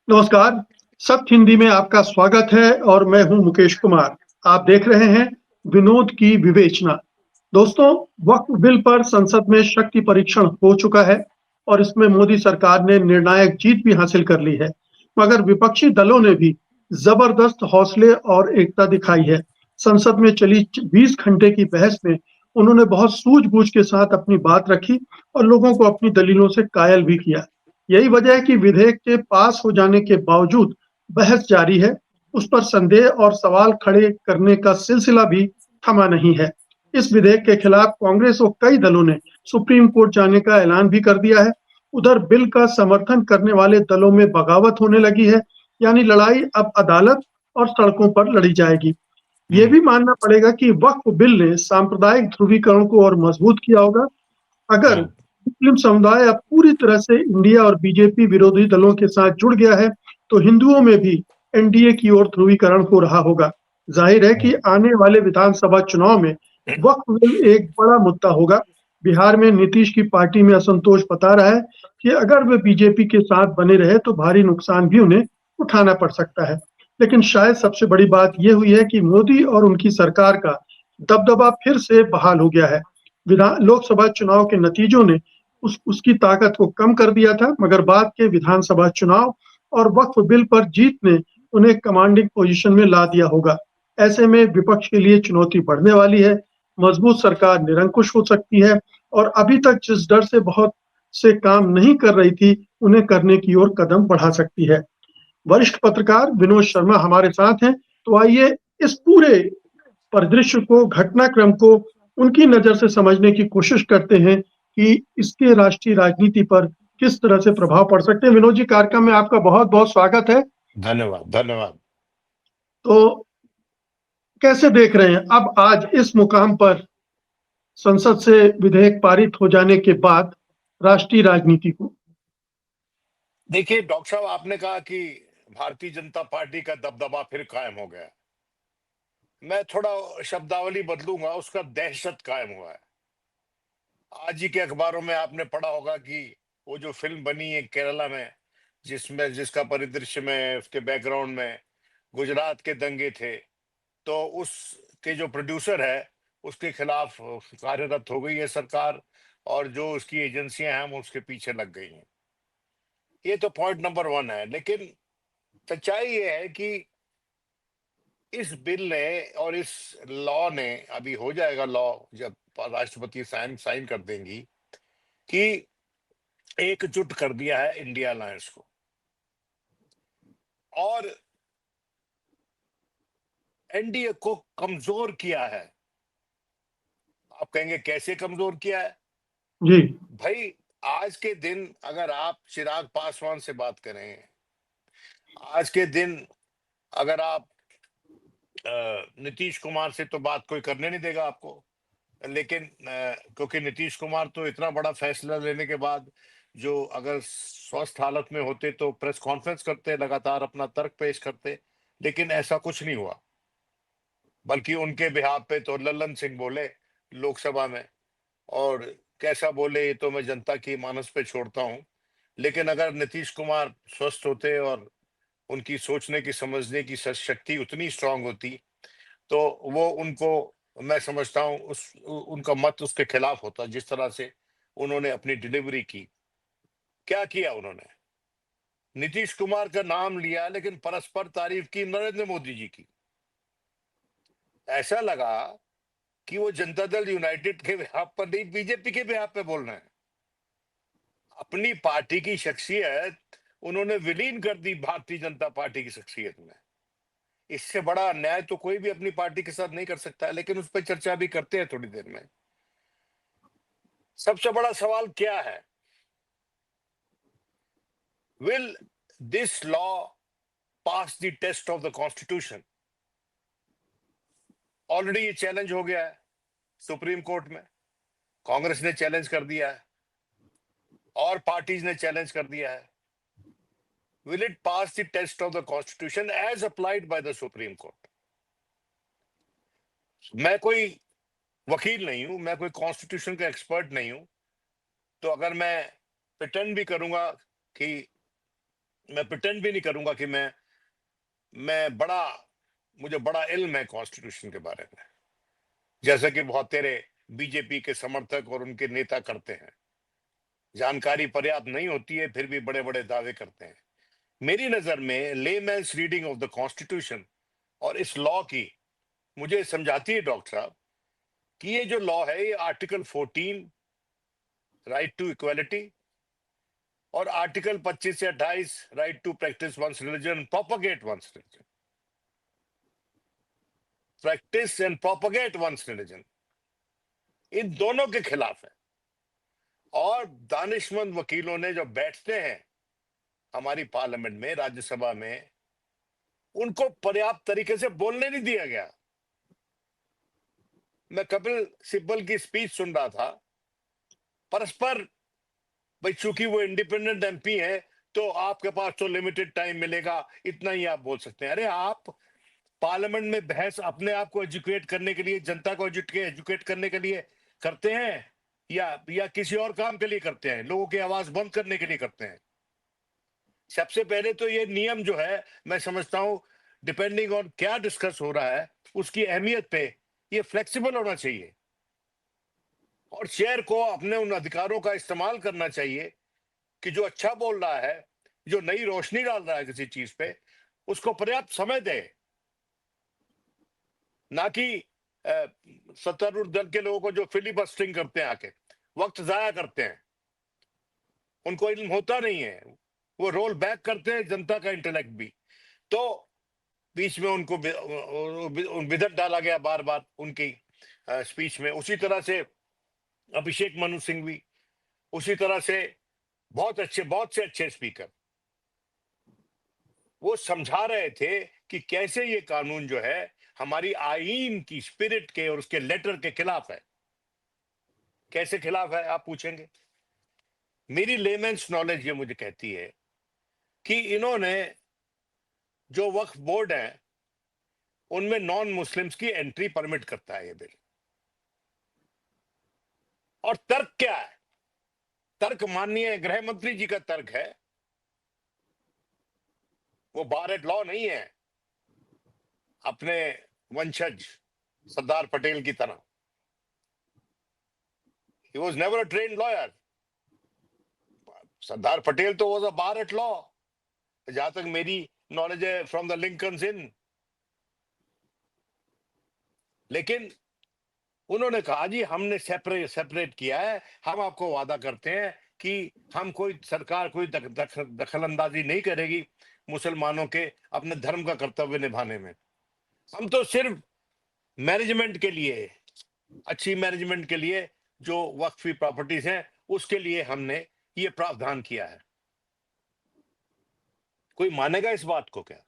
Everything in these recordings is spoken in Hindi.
नमस्कार, सत्य हिंदी में आपका स्वागत है और मैं हूं मुकेश कुमार। आप देख रहे हैं विनोद की विवेचना। दोस्तों, वक्फ बिल पर संसद में शक्ति परीक्षण हो चुका है और इसमें मोदी सरकार ने निर्णायक जीत भी हासिल कर ली है। मगर विपक्षी दलों ने भी जबरदस्त हौसले और एकता दिखाई है। संसद में चली 20 घंटे की बहस में उन्होंने बहुत सूझबूझ के साथ अपनी बात रखी और लोगों को अपनी दलीलों से कायल भी किया। यही वजह है कि विधेयक के पास हो जाने के बावजूद बहस जारी है। उस पर संदेह और सवाल खड़े करने का सिलसिला भी थमा नहीं है। इस विधेयक के खिलाफ कांग्रेस और कई दलों ने सुप्रीम कोर्ट जाने का ऐलान भी कर दिया है। उधर बिल का समर्थन करने वाले दलों में बगावत होने लगी है, यानी लड़ाई अब अदालत और सड़कों पर लड़ी जाएगी। ये हम्म। भी मानना पड़ेगा कि वक्फ बिल ने सांप्रदायिक ध्रुवीकरण को और मजबूत किया होगा। अगर हम्म। मुस्लिम समुदाय अब पूरी तरह से इंडिया और बीजेपी विरोधी दलों के साथ जुड़ गया है, तो हिंदुओं में भी एनडीए की ओर ध्रुवीकरण हो रहा होगा। जाहिर है कि हम्म। आने वाले विधानसभा चुनाव में वक्फ बिल एक बड़ा मुद्दा होगा। बिहार में नीतीश की पार्टी में असंतोष बता रहा है कि अगर वे बीजेपी के साथ बने रहे तो भारी नुकसान भी उन्हें उठाना पड़ सकता है। लेकिन शायद सबसे बड़ी बात ये हुई है कि मोदी और उनकी सरकार का दबदबा फिर से बहाल हो गया है। लोकसभा चुनाव के नतीजों ने उसकी ताकत को कम कर दिया था, मगर बाद के विधानसभा चुनाव और वक्फ बिल पर जीत ने उन्हें कमांडिंग पोजीशन में ला दिया होगा। ऐसे में विपक्ष के लिए चुनौती बढ़ने वाली है। मजबूत सरकार निरंकुश हो सकती है और अभी तक जिस डर से बहुत से काम नहीं कर रही थी, उन्हें करने की ओर कदम बढ़ा सकती है। वरिष्ठ पत्रकार विनोद शर्मा हमारे साथ हैं, तो आइए इस पूरे परिदृश्य को, घटनाक्रम को उनकी नज़र से समझने की कोशिश करते हैं कि इसके राष्ट्रीय राजनीति पर किस तरह से प्रभाव पड़ सकते हैं। विनोद जी, कार्यक्रम में आपका बहुत-बहुत स्वागत है। धन्यवाद, धन्यवाद। तो कैसे देख रहे हैं अब आज इस मुकाम पर संसद से विधेयक पारित हो जाने के बाद राष्ट्रीय राजनीति को? देखिए डॉक्टर साहब, आपने कहा कि भारतीय जनता पार्टी का दबदबा फिर कायम हो गया। मैं थोड़ा शब्दावली बदलूंगा, उसका दहशत कायम हुआ है। आज ही के अखबारों में आपने पढ़ा होगा कि वो जो फिल्म बनी है केरला में, जिसका परिदृश्य में, उसके बैकग्राउंड में गुजरात के दंगे थे, तो उसके जो प्रोड्यूसर है उसके खिलाफ कार्यरत हो गई है सरकार, और जो उसकी एजेंसियां हैं वो उसके पीछे लग गई हैं। ये तो पॉइंट नंबर वन है। लेकिन सच्चाई ये है कि इस बिल ने और इस लॉ ने, अभी हो जाएगा लॉ जब राष्ट्रपति साइन साइन कर देंगी, कि एकजुट कर दिया है इंडिया अलायंस को। और एनडीए को कमजोर किया है। आप कहेंगे कैसे कमजोर किया है? जी। भाई, आज के दिन अगर आप चिराग पासवान से बात करें, आज के दिन अगर आप नीतीश कुमार से, तो बात कोई करने नहीं देगा आपको। लेकिन क्योंकि नीतीश कुमार तो इतना बड़ा फैसला लेने के बाद, जो अगर स्वस्थ हालत में होते तो प्रेस कॉन्फ्रेंस करते, लगातार अपना तर्क पेश करते, लेकिन ऐसा कुछ नहीं हुआ। बल्कि उनके बिहाफ पे तो लल्लन सिंह बोले लोकसभा में, और कैसा बोले ये तो मैं जनता की मानस पे छोड़ता हूं। लेकिन अगर नीतीश कुमार स्वस्थ होते और उनकी सोचने की, समझने की शक्ति उतनी स्ट्रांग होती, तो वो उनको, मैं समझता हूं, उनका मत उसके खिलाफ होता। जिस तरह से उन्होंने अपनी डिलीवरी की, क्या किया उन्होंने? नीतीश कुमार का नाम लिया, लेकिन परस्पर तारीफ की नरेंद्र मोदी जी की। ऐसा लगा कि वो जनता दल यूनाइटेड के बिहाफ पर नहीं, बीजेपी के बिहाफ पे बोल रहे हैं। अपनी पार्टी की शख्सियत उन्होंने विलीन कर दी भारतीय जनता पार्टी की शख्सियत में। इससे बड़ा अन्याय तो कोई भी अपनी पार्टी के साथ नहीं कर सकता है। लेकिन उस पर चर्चा भी करते हैं थोड़ी देर में। सबसे बड़ा सवाल क्या है? Will this law pass the test of the constitution? Already ये चैलेंज हो गया है सुप्रीम कोर्ट में। कांग्रेस ने चैलेंज कर दिया है और पार्टीज ने चैलेंज कर दिया है। Will it pass the test of the constitution as applied by the supreme court? मैं कोई वकील नहीं हूं, मैं कोई कॉन्स्टिट्यूशन का एक्सपर्ट नहीं हूं, तो अगर मैं प्रिटेंड भी करूंगा कि मैं प्रिटेंड भी नहीं करूंगा कि मुझे बड़ा इल्म है कॉन्स्टिट्यूशन के बारे में, जैसा कि बहुत तेरे बीजेपी के समर्थक और उनके नेता करते हैं। जानकारी पर्याप्त नहीं होती है, फिर भी बड़े बड़े दावे करते हैं। मेरी नजर में layman's reading of the constitution और इस लॉ की मुझे समझाती है डॉक्टर साहब कि ये जो लॉ है, ये आर्टिकल 14 राइट टू इक्वालिटी और आर्टिकल 25 से 28 right to practise one's religion, propagate one's religion, practise and propagate one's religion, इन दोनों के खिलाफ है। और दानिशमंद वकीलों ने जो बैठते हैं हमारी पार्लियामेंट में, राज्यसभा में, उनको पर्याप्त तरीके से बोलने नहीं दिया गया। मैं कपिल सिब्बल की स्पीच सुन रहा था, परस्पर, भाई चूंकि वो इंडिपेंडेंट एमपी है तो आपके पास तो लिमिटेड टाइम मिलेगा, इतना ही आप बोल सकते हैं। अरे आप पार्लियामेंट में बहस अपने आप को एजुकेट करने के लिए, जनता को एजुकेट करने के लिए करते हैं या किसी और काम के लिए करते हैं, लोगों की आवाज बंद करने के लिए करते हैं? सबसे पहले तो ये नियम जो है, मैं समझता हूं डिपेंडिंग ऑन क्या डिस्कस हो रहा है उसकी अहमियत पे ये फ्लेक्सिबल होना चाहिए और चेयर को अपने उन अधिकारों का इस्तेमाल करना चाहिए कि जो अच्छा बोल रहा है, जो नई रोशनी डाल रहा है किसी चीज पे, उसको पर्याप्त समय दे। ना कि सत्तारूढ़ दल के लोगों को जो फिलिबस्टरिंग करते हैं, आके वक्त जाया करते हैं, उनको इल्म होता नहीं है, वो रोल बैक करते हैं जनता का इंटेलेक्ट भी। तो बीच में उनको विधत डाला गया बार बार उनकी स्पीच में। उसी तरह से अभिषेक मनु सिंह भी, उसी तरह से बहुत से अच्छे स्पीकर, वो समझा रहे थे कि कैसे ये कानून जो है हमारी आईन की स्पिरिट के और उसके लेटर के खिलाफ है। कैसे खिलाफ है आप पूछेंगे? मेरी लेमेंस नॉलेज ये मुझे कहती है कि इन्होंने, जो वक्फ बोर्ड है, उनमें नॉन मुस्लिम्स की एंट्री परमिट करता है ये बिल। और तर्क क्या है? तर्क माननीय गृह मंत्री जी का तर्क है, वो बार एट लॉ नहीं है अपने वंशज सरदार पटेल की तरह। He was never a trained lawyer. Sardar Patel तो was a bar at law, जहां तक मेरी नॉलेज है, फ्रॉम द लिंकन्स इन। लेकिन उन्होंने कहा जी हमने सेपरेट किया है, हम आपको वादा करते हैं कि हम सरकार कोई दखल अंदाजी नहीं करेगी मुसलमानों के अपने धर्म का कर्तव्य निभाने में। हम तो सिर्फ मैनेजमेंट के लिए, अच्छी मैनेजमेंट के लिए, जो वक्फी प्रॉपर्टीज हैं उसके लिए हमने ये प्रावधान किया है। कोई मानेगा इस बात को क्या?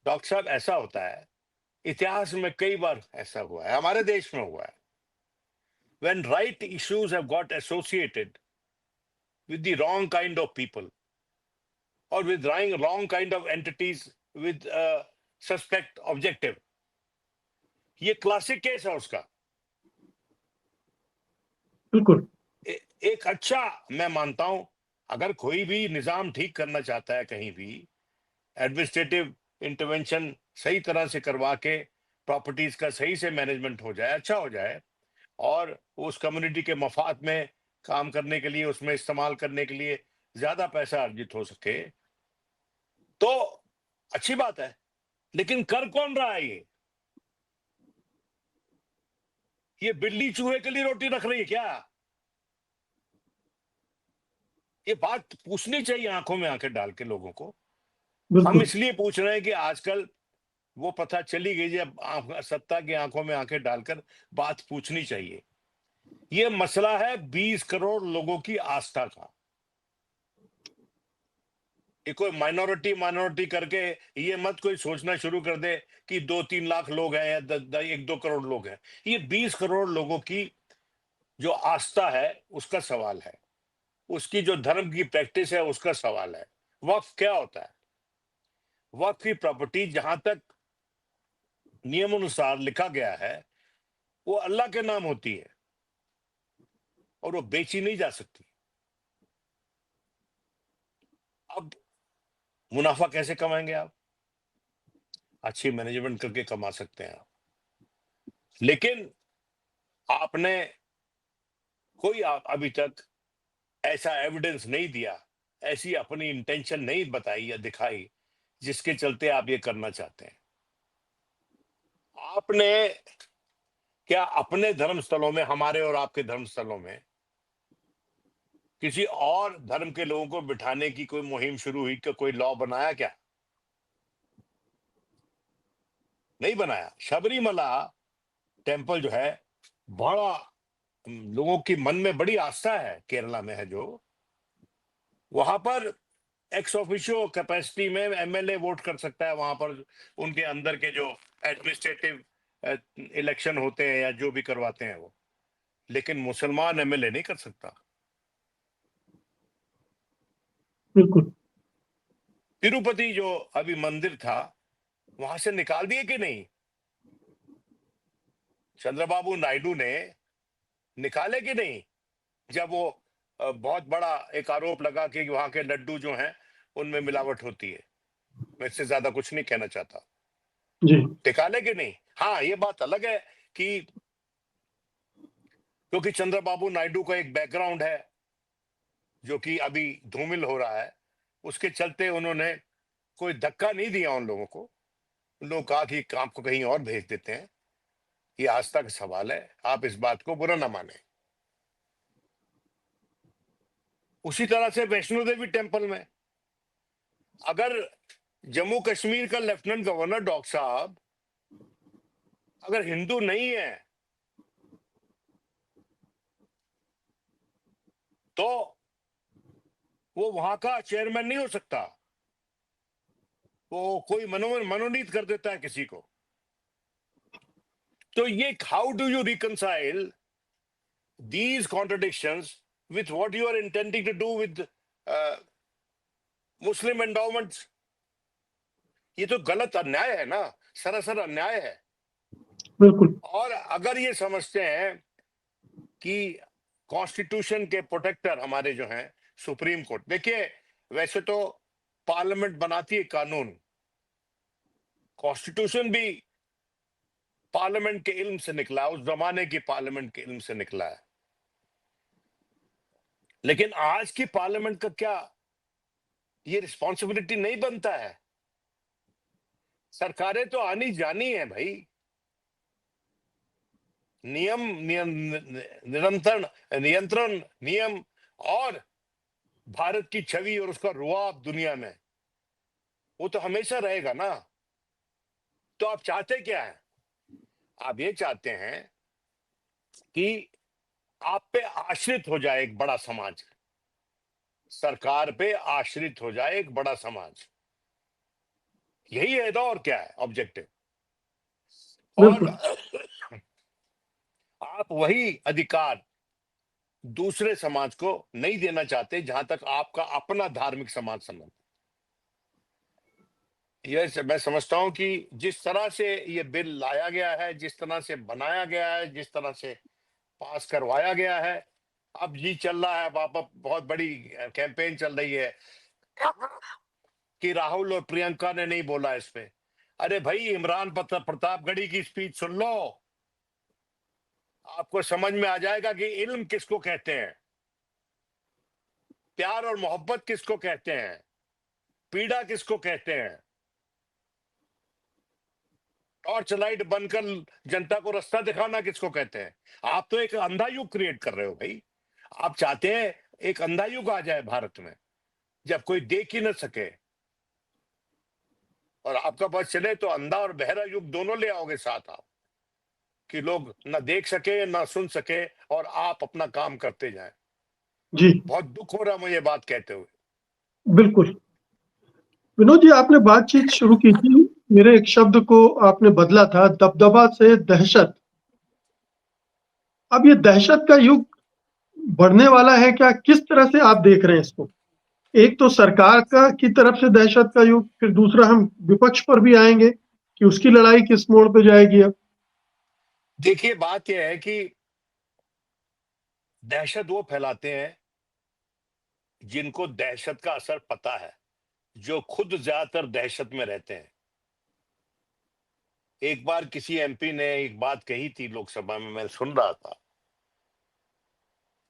डॉक्टर साहब, ऐसा होता है, इतिहास में कई बार ऐसा हुआ है, हमारे देश में हुआ है। When right issues have got associated with the wrong kind of people or with wrong kind of entities with a suspect objective, ये क्लासिक केस है उसका। बिल्कुल। एक अच्छा, मैं मानता हूं, अगर कोई भी निजाम ठीक करना चाहता है, कहीं भी एडमिनिस्ट्रेटिव इंटरवेंशन सही तरह से करवा के प्रॉपर्टीज का सही से मैनेजमेंट हो जाए, अच्छा हो जाए, और उस कम्युनिटी के मफाद में काम करने के लिए, उसमें इस्तेमाल करने के लिए ज्यादा पैसा अर्जित हो सके, तो अच्छी बात है। लेकिन कर कौन रहा है ये बिल्ली चूहे के लिए रोटी रख रही है क्या? ये बात पूछनी चाहिए आंखों में आंखें डाल के लोगों को। हम बिल्कुल। इसलिए पूछ रहे हैं कि आजकल वो प्रथा चली गई है, अब सत्ता की आंखों में आंखें डालकर बात पूछनी चाहिए। ये मसला है 20 करोड़ लोगों की आस्था का। ये कोई माइनॉरिटी करके ये मत कोई सोचना शुरू कर दे कि 2-3 लाख लोग हैं या 1-2 करोड़ लोग हैं। ये 20 करोड़ लोगों की जो आस्था है उसका सवाल है, उसकी जो धर्म की प्रैक्टिस है उसका सवाल है। वक्फ क्या होता है? वक्फ की प्रॉपर्टी जहां तक नियम अनुसार लिखा गया है, वो अल्लाह के नाम होती है और वो बेची नहीं जा सकती। अब मुनाफा कैसे कमाएंगे आप? अच्छी मैनेजमेंट करके कमा सकते हैं आप, लेकिन आपने कोई अभी तक ऐसा एविडेंस नहीं दिया, ऐसी अपनी इंटेंशन नहीं बताई या दिखाई जिसके चलते आप ये करना चाहते हैं। आपने क्या अपने धर्मस्थलों में, हमारे और आपके धर्मस्थलों में किसी और धर्म के लोगों को बिठाने की कोई मुहिम शुरू हुई? क्या कोई लॉ बनाया? क्या नहीं बनाया? शबरीमला टेम्पल जो है, बड़ा लोगों की मन में बड़ी आस्था है, केरला में है, जो वहां पर एक्स ऑफिशियो कैपेसिटी में एमएलए वोट कर सकता है। वहां पर उनके अंदर के जो एडमिनिस्ट्रेटिव इलेक्शन होते हैं या जो भी करवाते हैं वो, लेकिन मुसलमान एमएलए नहीं कर सकता। बिल्कुल। तिरुपति जो अभी मंदिर था, वहां से निकाल दिए कि नहीं? चंद्रबाबू नायडू ने निकाले कि नहीं? जब वो बहुत बड़ा एक आरोप लगा कि वहां के लड्डू जो हैं उनमें मिलावट होती है। मैं इससे ज्यादा कुछ नहीं कहना चाहता। जी। निकाले कि नहीं? हाँ, ये बात अलग है कि क्योंकि चंद्रबाबू नायडू का एक बैकग्राउंड है जो कि अभी धूमिल हो रहा है, उसके चलते उन्होंने कोई धक्का नहीं दिया उन लोगों को। उन लोगों कहा कि काम को कहीं और भेज देते हैं। ये आस्था का सवाल है, आप इस बात को बुरा ना माने। उसी तरह से वैष्णो देवी टेम्पल में अगर जम्मू कश्मीर का लेफ्टिनेंट गवर्नर डॉक्टर साहब अगर हिंदू नहीं है तो वो वहां का चेयरमैन नहीं हो सकता। वो कोई मनोनीत कर देता है किसी को। तो ये how do you reconcile these contradictions with what you are intending to do with Muslim endowments? ये तो गलत अन्याय है ना, सरासर अन्याय है। बिल्कुल। और अगर ये समझते हैं कि कॉन्स्टिट्यूशन के प्रोटेक्टर हमारे जो हैं सुप्रीम कोर्ट, देखिए वैसे तो पार्लियामेंट बनाती है कानून, कॉन्स्टिट्यूशन भी पार्लियामेंट के इल्म से निकला है, उस जमाने की पार्लियामेंट के इल्म से निकला है। लेकिन आज की पार्लियामेंट का क्या ये रिस्पॉन्सिबिलिटी नहीं बनता है? सरकारें तो आनी जानी है भाई, निरंतर नियंत्रण नियम और भारत की छवि और उसका रुआब दुनिया में, वो तो हमेशा रहेगा ना। तो आप चाहते क्या है? आप ये चाहते हैं कि आप पे आश्रित हो जाए एक बड़ा समाज, सरकार पे आश्रित हो जाए एक बड़ा समाज। यही है ना, और क्या है ऑब्जेक्टिव? और बिल्कुल। आप वही अधिकार दूसरे समाज को नहीं देना चाहते जहां तक आपका अपना धार्मिक समाज संबंध। ये मैं समझता हूं कि जिस तरह से ये बिल लाया गया है, जिस तरह से बनाया गया है, जिस तरह से पास करवाया गया है, अब जी चल रहा है, वापस बहुत बड़ी कैंपेन चल रही है कि राहुल और प्रियंका ने नहीं बोला इस पे। अरे भाई, इमरान प्रतापगढ़ी की स्पीच सुन लो, आपको समझ में आ जाएगा कि इल्म किसको कहते हैं, प्यार और मोहब्बत किसको कहते हैं, पीड़ा किसको कहते हैं, टॉर्च लाइट बनकर जनता को रास्ता दिखाना किसको कहते हैं। आप तो एक अंधा युग क्रिएट कर रहे हो भाई। आप चाहते हैं एक अंधा युग आ जाए भारत में, जब कोई देख ही न सके, और आपका बस चले तो अंधा और बहरा युग दोनों ले आओगे साथ आप, कि लोग ना देख सके ना सुन सके और आप अपना काम करते जाएं। जी। बहुत दुख हो रहा मुझे बात कहते हुए। बिल्कुल। विनोद जी, आपने बातचीत शुरू की थी, मेरे एक शब्द को आपने बदला था, दबदबा से दहशत। अब ये दहशत का युग बढ़ने वाला है क्या? किस तरह से आप देख रहे हैं इसको? एक तो सरकार का की तरफ से दहशत का युग, फिर दूसरा हम विपक्ष पर भी आएंगे कि उसकी लड़ाई किस मोड़ पे जाएगी अब? देखिए, बात यह है कि दहशत वो फैलाते हैं जिनको दहशत का असर पता है। जो खुद ज्यादातर दहशत में रहते हैं। एक बार किसी एमपी ने एक बात कही थी लोकसभा में, मैं सुन रहा था,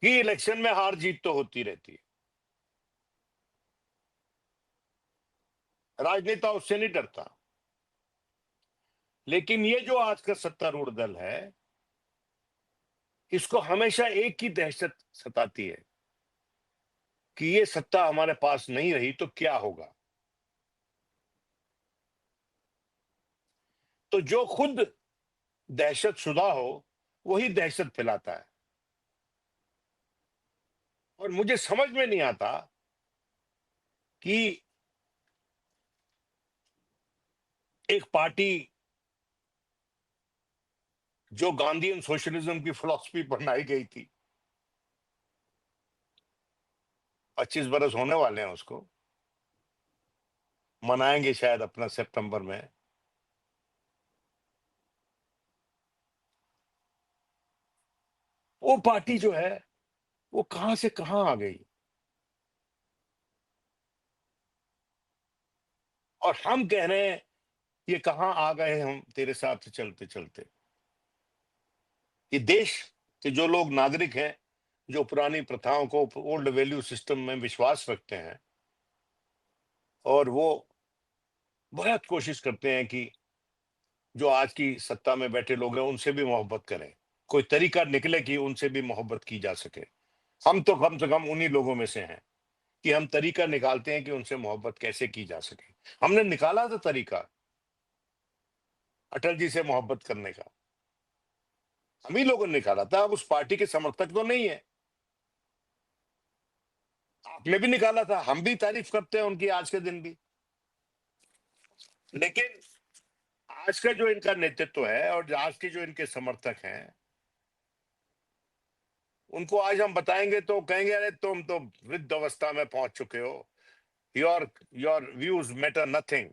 कि इलेक्शन में हार जीत तो होती रहती है, राजनेता उससे नहीं डरता, लेकिन ये जो आज का सत्तारूढ़ दल है, इसको हमेशा एक ही दहशत सताती है कि ये सत्ता हमारे पास नहीं रही तो क्या होगा। तो जो खुद दहशत शुदा हो वही दहशत फैलाता है। और मुझे समझ में नहीं आता कि एक पार्टी जो गांधीयन सोशलिज्म की फिलॉसफी बनाई गई थी, 25 बरस होने वाले हैं उसको, मनाएंगे शायद अपना सितंबर में, वो पार्टी जो है वो कहां से कहां आ गई। और हम कह रहे हैं ये कहां आ गए हम तेरे साथ चलते चलते। ये देश के जो लोग नागरिक हैं, जो पुरानी प्रथाओं को, ओल्ड वैल्यू सिस्टम में विश्वास रखते हैं, और वो बहुत कोशिश करते हैं कि जो आज की सत्ता में बैठे लोग हैं उनसे भी मोहब्बत करें, कोई तरीका निकले कि उनसे भी मोहब्बत की जा सके। हम तो कम से कम उन्हीं लोगों में से हैं कि हम तरीका निकालते हैं कि उनसे मोहब्बत कैसे की जा सके। हमने निकाला था तरीका अटल जी से मोहब्बत करने का, हम ही लोगों ने निकाला था। अब उस पार्टी के समर्थक तो नहीं है, आपने भी निकाला था, हम भी तारीफ करते हैं उनकी आज के दिन भी। लेकिन आज का जो इनका नेतृत्व है और आज के जो इनके समर्थक हैं, उनको आज हम बताएंगे तो कहेंगे अरे तुम तो वृद्ध अवस्था में पहुंच चुके हो, your your views matter nothing.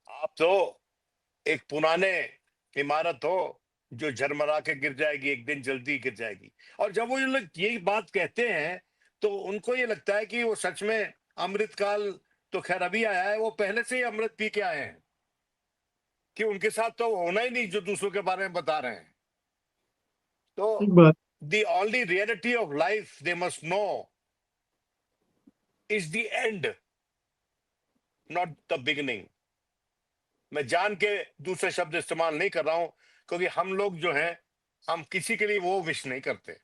आप तो एक पुराने इमारत हो जो झरमरा के गिर जाएगी, एक दिन जल्दी गिर जाएगी। और जब वो ये लोग यही बात कहते हैं तो उनको ये लगता है कि वो सच में अमृत काल तो खैर अभी आया है, वो पहले से ही अमृत पी के आए हैं, कि उनके साथ तो होना ही नहीं जो दूसरों के बारे में बता रहे हैं। तो एक बात। the only reality of life they must know is the end, not the beginning। मैं जान के दूसरे शब्द इस्तेमाल नहीं कर रहा हूं, क्योंकि हम लोग जो हैं, हम किसी के लिए वो विश नहीं करते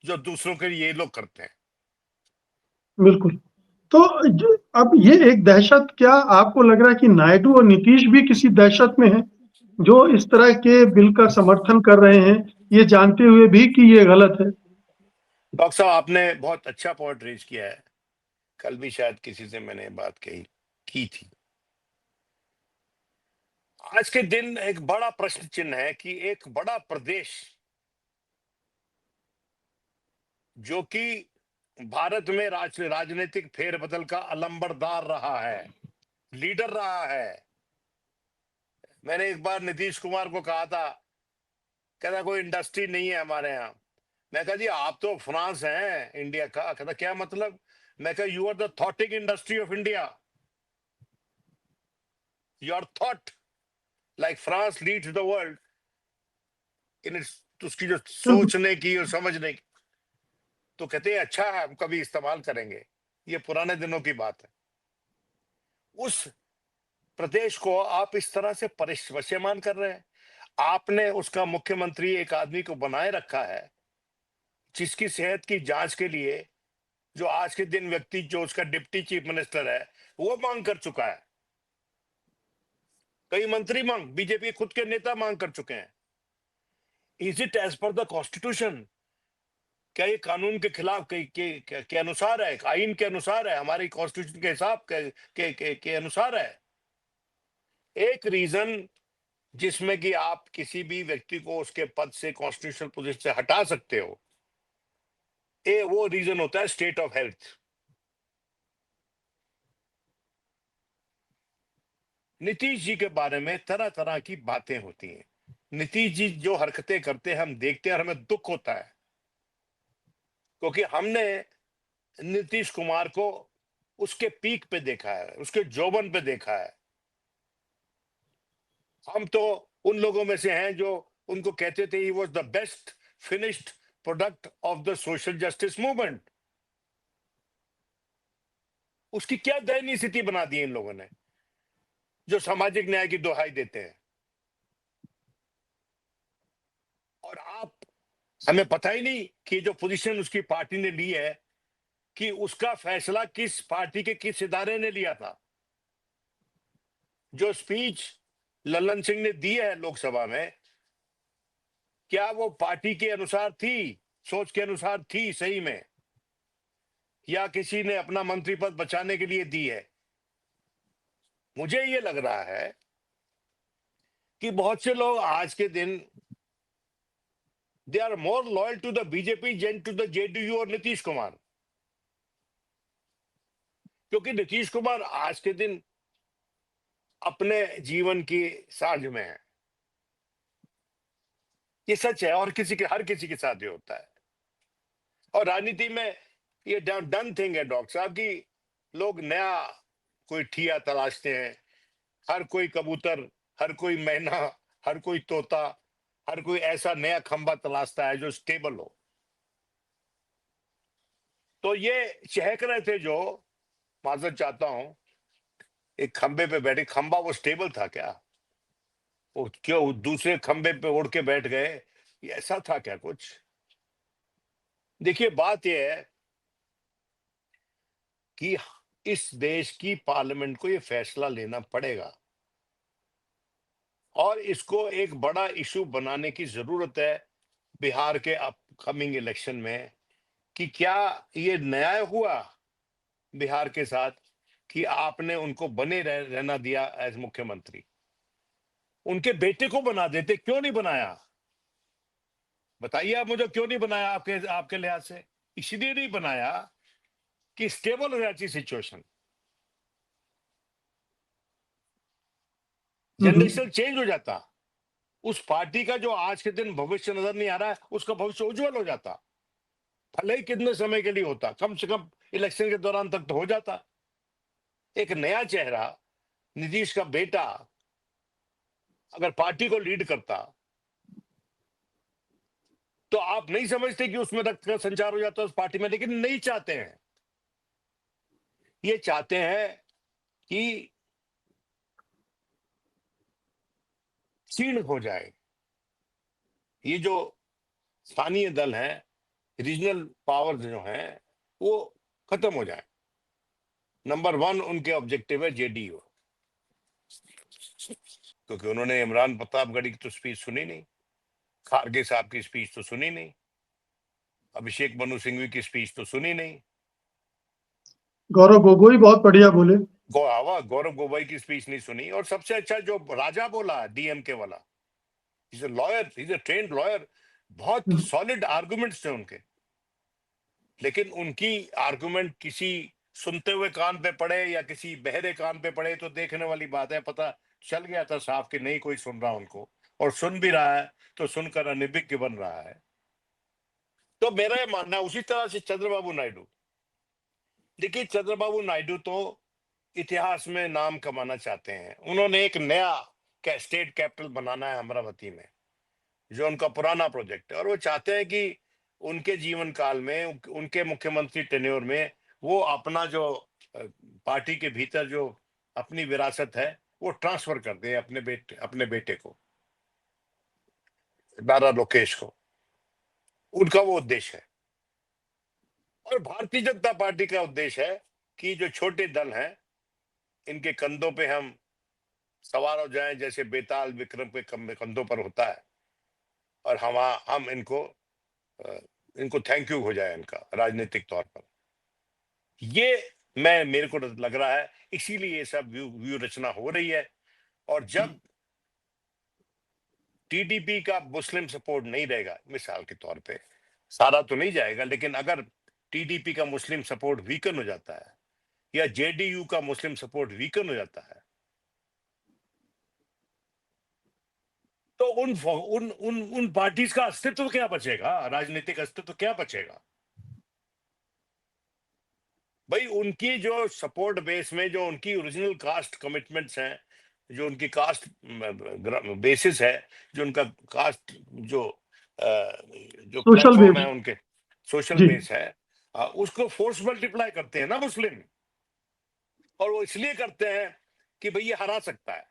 जो दूसरों के लिए ये लोग करते हैं। बिल्कुल। तो अब ये एक दहशत, क्या आपको लग रहा है कि नायडू और नीतीश भी किसी दहशत में हैं, जो इस तरह के बिल का समर्थन कर रहे हैं, ये जानते हुए भी कि ये गलत है? डॉक्टर साहब, आपने बहुत अच्छा पॉइंट रेज किया है। कल भी शायद किसी से मैंने बात की थी। आज के दिन एक बड़ा प्रश्न चिन्ह है कि एक बड़ा प्रदेश जो कि भारत में राजनीतिक फेरबदल का अलंबरदार रहा है, लीडर रहा है। मैंने एक बार नीतीश कुमार को कहा था, कहता कोई इंडस्ट्री नहीं है हमारे यहाँ। मैं कहा जी आप तो फ्रांस हैं इंडिया का। कहता क्या मतलब? मैं कहा you are the thoughting industry of India, your thought like France leads the world in its, उसकी जो बिल्कुल। सोचने की और समझने की। तो कहते हैं अच्छा है, हम कभी इस्तेमाल करेंगे। ये पुराने दिनों की बात है। उस प्रदेश को आप इस तरह से परिवश्यमान कर रहे हैं। आपने उसका मुख्यमंत्री एक आदमी को बनाए रखा है जिसकी सेहत की जांच के लिए जो आज के दिन व्यक्ति जो उसका डिप्टी चीफ मिनिस्टर है वो मांग कर चुका है, कई मंत्री मांग, बीजेपी खुद के नेता मांग कर चुके हैं। Is it as per the constitution? क्या ये कानून के खिलाफ के अनुसार है, आइन के अनुसार है, हमारी कॉन्स्टिट्यूशन के हिसाब के अनुसार है? एक रीजन जिसमें कि आप किसी भी व्यक्ति को उसके पद से, कॉन्स्टिट्यूशनल पोजीशन से हटा सकते हो, वो रीजन होता है state of health. Nitish ji के बारे में तरह तरह की बातें होती हैं। नीतीश जी जो हरकतें करते हैं हम देखते हैं और हमें दुख होता है, क्योंकि हमने नीतीश कुमार को उसके पीक पे देखा है, उसके जोबन पे देखा है। हम तो उन लोगों में से हैं जो उनको कहते थे he was the best finished product of the social justice movement. उसकी क्या दयनीय स्थिति बना दी इन लोगों ने, जो सामाजिक न्याय की दुहाई देते हैं। और आप, हमें पता ही नहीं कि जो पोजीशन उसकी पार्टी ने ली है, कि उसका फैसला किस पार्टी के किस इदारे ने लिया था। जो स्पीच लल्लन सिंह ने दी है लोकसभा में, क्या वो पार्टी के अनुसार थी, सोच के अनुसार थी सही में, या किसी ने अपना मंत्री पद बचाने के लिए दी है? मुझे ये लग रहा है कि बहुत से लोग आज के दिन they are more loyal to the BJP than to the JDU और नीतीश कुमार। क्योंकि नीतीश कुमार आज के दिन अपने जीवन की साझ में है। ये सच है, और किसी के, हर किसी के साथ ये होता है। और राजनीति में ये डन थिंग है डॉक्टर साहब, कि लोग नया कोई ठिया तलाशते हैं। हर कोई कबूतर, हर कोई मैना, हर कोई तोता, हर कोई ऐसा नया खंबा तलाशता है जो स्टेबल हो। तो ये चहक रहे थे जो, माजरत चाहता हूं, एक खंबे पे बैठे, खंबा वो स्टेबल था क्या? वो क्यों दूसरे खंबे पे उड़ के बैठ गए? ये ऐसा था क्या कुछ? देखिए, बात यह है कि इस देश की पार्लियामेंट को ये फैसला लेना पड़ेगा, और इसको एक बड़ा इशू बनाने की जरूरत है बिहार के अपकमिंग इलेक्शन में, कि क्या ये न्याय हुआ बिहार के साथ कि आपने उनको बने रहना दिया एज मुख्यमंत्री। उनके बेटे को बना देते, क्यों नहीं बनाया? बताइए आप मुझे, क्यों नहीं बनाया आपके आपके लिहाज से? इसलिए नहीं बनाया कि स्टेबल हो जाती सिचुएशन, जनरेशन चेंज हो जाता, उस पार्टी का जो आज के दिन भविष्य नजर नहीं आ रहा है, उसका भविष्य उज्जवल हो जाता। भले ही कितने समय के लिए होता, कम से कम इलेक्शन के दौरान तक तो हो जाता। एक नया चेहरा, नीतीश का बेटा, अगर पार्टी को लीड करता, तो आप नहीं समझते कि उसमें रक्त का संचार हो जाता उस पार्टी में? लेकिन नहीं चाहते हैं। ये चाहते हैं कि क्षीण हो जाए ये जो स्थानीय दल है, रीजनल पावर जो है, वो खत्म हो जाए। नंबर 1 उनके ऑब्जेक्टिव है जेडीयू, क्योंकि उन्होंने इमरान प्रतापगढ़ी की तो स्पीच सुनी नहीं, खारगे साहब की स्पीच तो सुनी नहीं, अभिषेक मनु सिंघवी की स्पीच तो सुनी नहीं, गौरव गोगोई बहुत बढ़िया बोले। गौरव गोगोई की स्पीच नहीं सुनी, और सबसे अच्छा जो राजा बोला डीएमके वाला, is a lawyer, is a trained lawyer, बहुत सॉलिड आर्गुमेंट्स थे उनके। लेकिन उनकी आर्गुमेंट किसी सुनते हुए कान पे पड़े या किसी बहरे कान पे पड़े तो देखने वाली बात है, पता चल गया था साफ कि नहीं कोई सुन रहा उनको, और सुन भी रहा है तो सुनकर अनिभिज्ञ बन रहा है। तो मेरा ये मानना है, उसी तरह से चंद्रबाबू नायडू, देखिए चंद्रबाबू नायडू तो इतिहास में नाम कमाना चाहते हैं। उन्होंने एक नया स्टेट कैपिटल बनाना है अमरावती में, जो उनका पुराना प्रोजेक्ट है, और वो चाहते हैं कि उनके जीवन काल में, उनके मुख्यमंत्री टेन्योर में, वो अपना जो पार्टी के भीतर जो अपनी विरासत है वो ट्रांसफर कर दे अपने बेटे को, नारा लोकेश को। उनका वो उद्देश्य है। और भारतीय जनता पार्टी का उद्देश्य है कि जो छोटे दल हैं, इनके कंधों पे हम सवार हो जाएं, जैसे बेताल विक्रम के कंधों पर होता है, और हम अ, इनको थैंक यू हो जाए इनका राजनीतिक तौर पर। ये मेरे को लग रहा है, इसीलिए ये सब व्यू रचना हो रही है। और जब टीडीपी का मुस्लिम सपोर्ट नहीं रहेगा, मिसाल के तौर पे, सारा तो नहीं जाएगा, लेकिन अगर टीडीपी का मुस्लिम सपोर्ट वीकन हो जाता है, या जेडीयू का मुस्लिम सपोर्ट वीकन हो जाता है, तो उन पार्टीज का अस्तित्व क्या बचेगा? राजनीतिक अस्तित्व क्या बचेगा? भाई उनकी जो सपोर्ट बेस में जो उनकी ओरिजिनल कास्ट कमिटमेंट्स हैं, जो उनकी कास्ट बेसिस है, जो उनका कास्ट जो जो सोशल प्लेटफॉर्म वेव। है उनके, सोशल जी। बेस है, उसको फोर्स मल्टीप्लाई करते हैं ना मुस्लिम। और वो इसलिए करते हैं कि भाई ये हरा सकता है,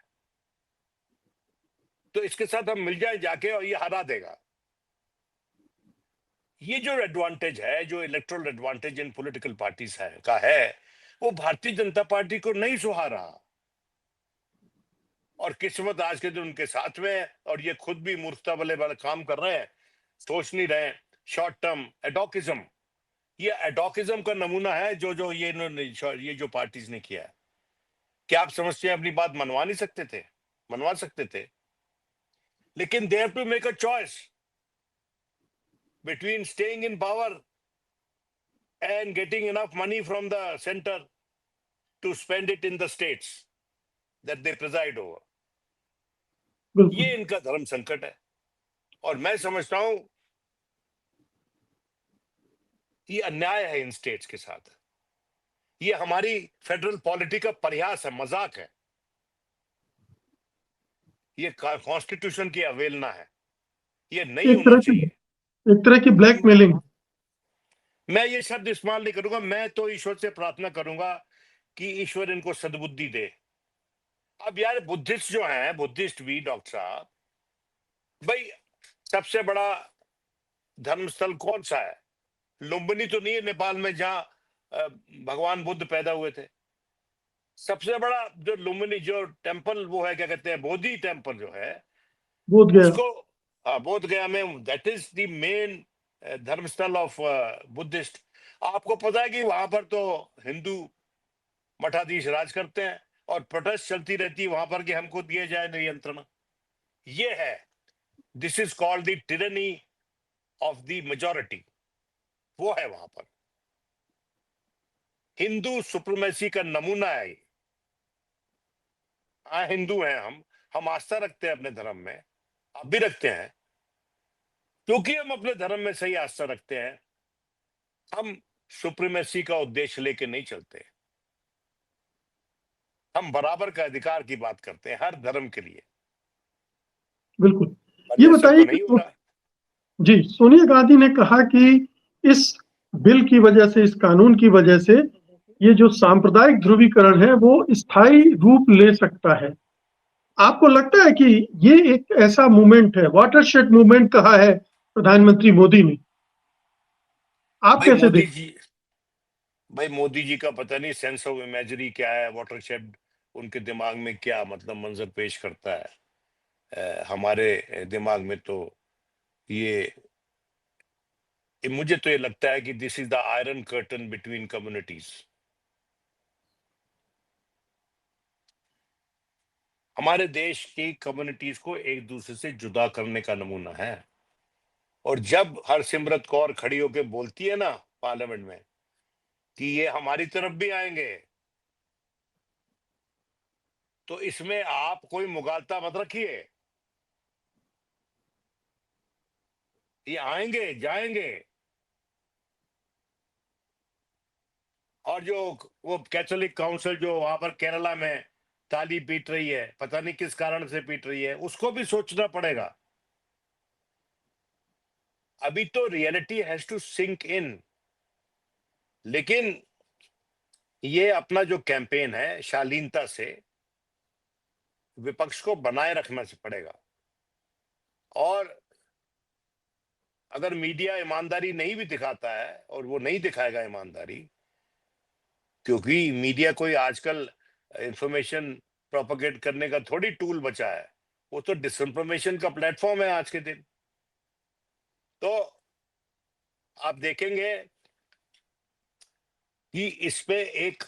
तो इसके साथ हम मिल जाए जाके और ये हरा देगा। ये जो एडवांटेज है, जो electoral advantage in political parties है का है, वो भारतीय जनता पार्टी को नहीं सुहा रहा। और किस्मत आज के दिन उनके साथ में है, और ये खुद भी मूर्खता वाले वाले काम कर रहे हैं, सोच नहीं रहे। शॉर्ट टर्म एडोकिज्म, ये एडोकिज्म का नमूना है जो जो ये इन्होंने, ये जो पार्टीज ने किया है। क्या आप समझते हैं अपनी बात मनवा नहीं सकते थे? मनवा सकते थे, लेकिन they have to make a choice between staying in power and getting enough money from the center to spend it in the states that they preside over. बिल्कुल। ये इनका धर्म संकट है। और मैं समझता हूं ये अन्याय है इन स्टेट्स के साथ। ये हमारी फेडरल पॉलिटी का परिहास है, मजाक है। ये कॉन्स्टिट्यूशन की अवहेलना है। ये नहीं एक होना तरह की चाहिए। एक तरह की ब्लैकमेलिंग। मैं ये शब्द इस्तेमाल नहीं करूंगा, मैं तो ईश्वर से प्रार्थना करूंगा कि ईश्वर इनको सद्बुद्धि दे। अब यार बुद्धिस्ट जो है, बुद्धिस्ट भी डॉक्टर साहब, भाई सबसे बड़ा धर्मस्थल कौन सा है? लुम्बिनी तो नहीं है नेपाल में जहां भगवान बुद्ध पैदा हुए थे। सबसे बड़ा जो लुम्बिनी जो टेम्पल वो है, क्या कहते हैं, बोधि टेम्पल जो है, बोध गया। उसको बोध गया में, दैट इज द मेन धर्मस्थल ऑफ बुद्धिस्ट। आपको पता है कि वहां पर तो हिंदू मठाधीश राज करते हैं, और प्रोटेस्ट चलती रहती है वहां पर कि हमको दिए जाए नियंत्रण। ये है, this is called the tyranny of the majority. वो है वहां पर हिंदू सुप्रीमेसी का नमूना है ये। हाँ, हिंदू हैं हम आस्था रखते हैं अपने धर्म में, आप भी रखते हैं। क्योंकि हम अपने धर्म में सही आस्था रखते हैं, हम सुप्रीमेसी का उद्देश्य लेके नहीं चलते। हम बराबर का अधिकार की बात करते हैं हर धर्म के लिए। बिल्कुल। पर ये ऐसा तो बताइए नहीं हो कि रहा। जी, सोनिया गांधी ने कहा कि इस बिल की वजह से, इस कानून की वजह से ये जो सांप्रदायिक ध्रुवीकरण है वो स्थायी रूप ले सकता है। आपको लगता है कि ये एक ऐसा मूवमेंट है, वाटरशेड मूवमेंट कहा है प्रधानमंत्री मोदी ने? आप भाई कैसे मोदी देखते जी, भाई मोदी जी का पता नहीं सेंस ऑफ इमेजरी क्या है, वाटरशेड उनके दिमाग में क्या मतलब मंजर पेश करता है। हमारे दिमाग में तो ये मुझे तो ये लगता है कि this is the iron curtain between communities. हमारे देश की कम्युनिटीज को एक दूसरे से जुदा करने का नमूना है। और जब हरसिमरत कौर खड़ी होकर बोलती है ना पार्लियामेंट में कि ये हमारी तरफ भी आएंगे, तो इसमें आप कोई मुगालता मत रखिए। ये आएंगे जाएंगे। और जो वो कैथोलिक काउंसिल जो वहां पर केरला में ताली पीट रही है, पता नहीं किस कारण से पीट रही है, उसको भी सोचना पड़ेगा। अभी तो reality has to sink in. लेकिन ये अपना जो कैंपेन है शालीनता से विपक्ष को बनाए रखना से पड़ेगा। और अगर मीडिया ईमानदारी नहीं भी दिखाता है, और वो नहीं दिखाएगा ईमानदारी, क्योंकि मीडिया कोई आजकल इंफॉर्मेशन प्रोपोगेट करने का थोड़ी टूल बचा है, वो तो डिसइंफॉर्मेशन का प्लेटफॉर्म है आज के दिन। तो आप देखेंगे कि इस पे एक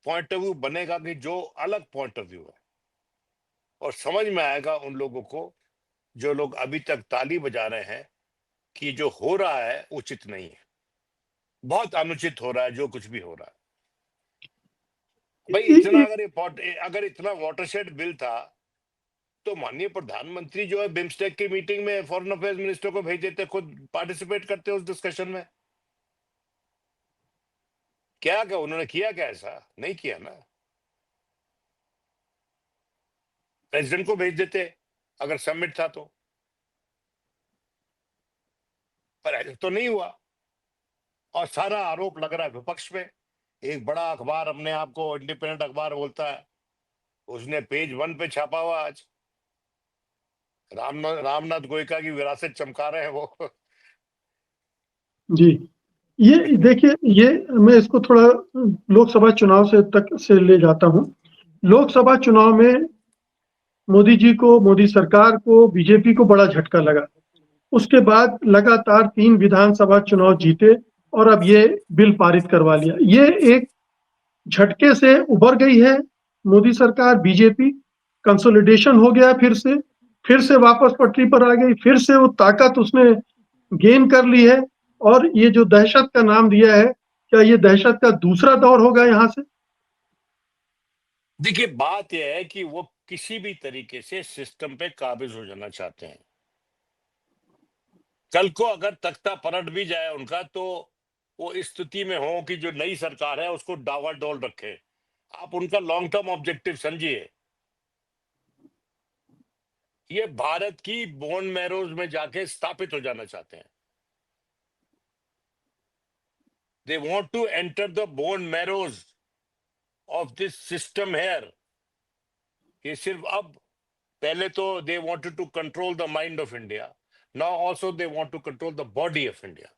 पॉइंट ऑफ व्यू बनेगा कि जो अलग पॉइंट ऑफ व्यू है, और समझ में आएगा उन लोगों को जो लोग अभी तक ताली बजा रहे हैं कि जो हो रहा है उचित नहीं है, बहुत अनुचित हो रहा है जो कुछ भी हो रहा है। भाई इतना हैं? अगर इतना वाटरशेड बिल था, तो माननीय प्रधानमंत्री जो है बिम्स्टेक की मीटिंग में फॉरेन अफेयर्स मिनिस्टर को भेज देते, खुद पार्टिसिपेट करते उस डिस्कशन में। क्या उन्होंने किया क्या? ऐसा नहीं किया ना। प्रेसिडेंट को भेज देते अगर सबमिट था तो, पर ऐसा तो नहीं हुआ। और सारा आरोप लग रहा है विपक्ष पे। एक बड़ा अखबार अपने आप को इंडिपेंडेंट अखबार बोलता है, उसने पेज 1 पे छापा हुआ आज, रामनाथ गोयका की विरासत चमका रहे हैं वो। जी, ये देखिए, ये मैं इसको थोड़ा लोकसभा चुनाव से ले जाता हूँ। लोकसभा चुनाव में मोदी जी को, मोदी सरकार को, बीजेपी को बड़ा झटका लगा। उसके बाद लगातार 3 विधानसभा चुनाव जीते और अब ये बिल पारित करवा लिया। ये एक झटके से उभर गई है मोदी सरकार, बीजेपी कंसोलिडेशन हो गया फिर से वापस पटरी पर आ गई, फिर से वो ताकत उसने गेन कर ली है। और ये जो दहशत का नाम दिया है, क्या ये दहशत का दूसरा दौर होगा यहाँ से? देखिए, बात यह है कि वो किसी भी तरीके से सिस्टम पे काबिज हो जाना चाहते हैं। कल को अगर तख्ता पलट भी जाए उनका, तो वो इस स्थिति में हो कि जो नई सरकार है उसको डावाडोल रखे। आप उनका लॉन्ग टर्म ऑब्जेक्टिव समझिए। ये भारत की बोन मैरोज में जाके स्थापित हो जाना चाहते हैं। They want to enter the bone marrows of this system here. ये सिर्फ अब, पहले तो they wanted to control the mind of India, now also they want to control the body of India.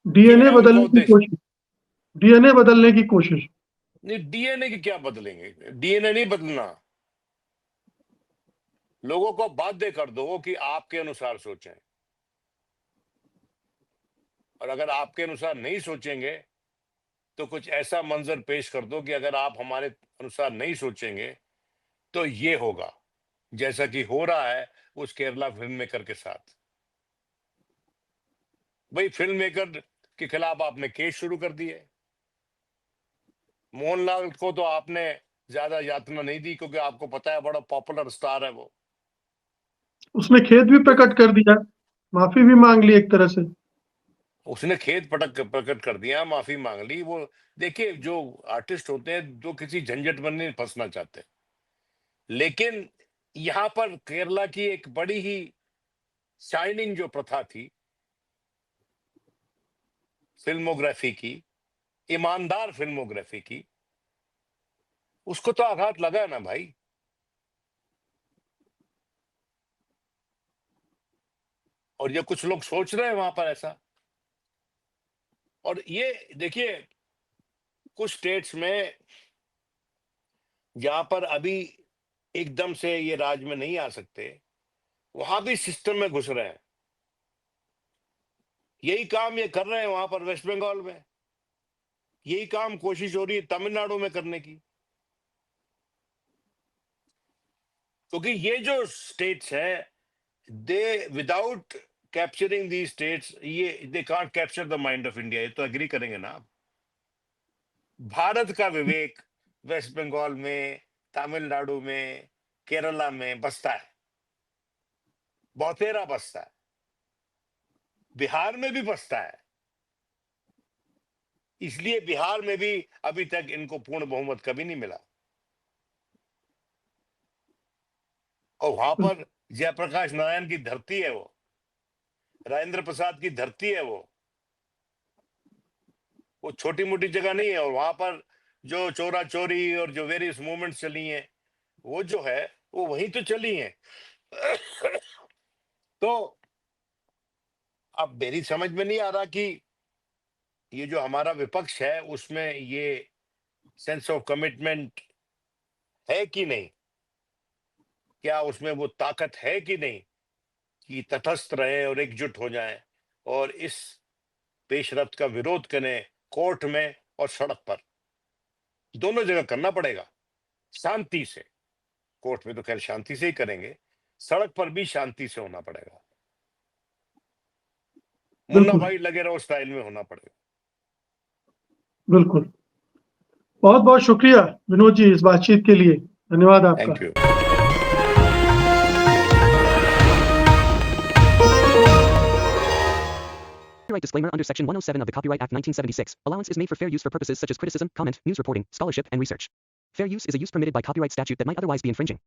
ये डीएनए है उनका बदलने की उद्देश्य। कोशिश, डीएनए बदलने की कोशिश। नहीं, डीएनए की क्या बदलेंगे? डीएनए नहीं बदलना। लोगों को बाध्य कर दो कि आपके अनुसार सोचें, और अगर आपके अनुसार नहीं सोचेंगे तो कुछ ऐसा मंजर पेश कर दो कि अगर आप हमारे अनुसार नहीं सोचेंगे तो ये होगा, जैसा कि हो रहा है उस केरला फिल्म मेकर के साथ। भाई, फिल्म मेकर के खिलाफ आपने केस शुरू कर दिए। मोहनलाल को तो आपने ज्यादा यातना नहीं दी, क्योंकि आपको पता है बड़ा पॉपुलर स्टार है वो। उसने खेद भी प्रकट कर दिया, माफी भी मांग ली एक तरह से। उसने खेद प्रकट कर दिया, माफी मांग ली। वो देखिए, जो आर्टिस्ट होते हैं जो किसी झंझट में नहीं फंसना चाहते, लेकिन यहां पर केरला की एक बड़ी ही शाइनिंग जो प्रथा थी फिल्मोग्राफी की, ईमानदार फिल्मोग्राफी की, उसको तो आघात लगा ना भाई। और ये कुछ लोग सोच रहे हैं वहां पर ऐसा। और ये देखिए, कुछ स्टेट्स में जहां पर अभी एकदम से ये राज में नहीं आ सकते, वहां भी सिस्टम में घुस रहे हैं। यही काम ये कर रहे हैं वहां पर वेस्ट बंगाल में, यही काम कोशिश हो रही है तमिलनाडु में करने की। क्योंकि ये जो स्टेट्स है, दे विदाउट कैप्चरिंग दी स्टेट्स, ये they can't capture the mind of India. ये तो एग्री करेंगे ना आप? भारत का विवेक वेस्ट बंगाल में, तमिलनाडु में, केरला में बसता है, बहुतेरा बसता है, बिहार में भी बसता है। इसलिए बिहार में भी अभी तक इनको पूर्ण बहुमत कभी नहीं मिला। और वहां पर जयप्रकाश नारायण की धरती है वो, राजेंद्र प्रसाद की धरती है वो छोटी मोटी जगह नहीं है। और वहां पर जो चोरा चोरी और जो वेरियस मूवमेंट्स चली हैं, वो जो है वो वहीं तो चली हैं। तो अब मेरी समझ में नहीं आ रहा कि ये जो हमारा विपक्ष है उसमें ये सेंस ऑफ कमिटमेंट है कि नहीं, क्या उसमें वो ताकत है कि नहीं कि तटस्थ रहे और एकजुट हो जाएं और इस पेशरफ्त का विरोध करें, कोर्ट में और सड़क पर, दोनों जगह करना पड़ेगा शांति से। कोर्ट में तो खैर शांति से ही करेंगे, सड़क पर भी शांति से होना पड़ेगा। मुन्ना बिल्कुल, भाई लगे रहो स्टाइल में होना पड़ेगा। बिल्कुल। बहुत-बहुत शुक्रिया विनोद जी इस बातचीत के लिए। धन्यवाद आपका। Thank you. Copyright disclaimer under Section 107 of the Copyright Act 1976. Allowance is made for fair use for purposes such as criticism, comment, news reporting, scholarship, and research. Fair use is a use permitted by copyright statute that might otherwise be infringing.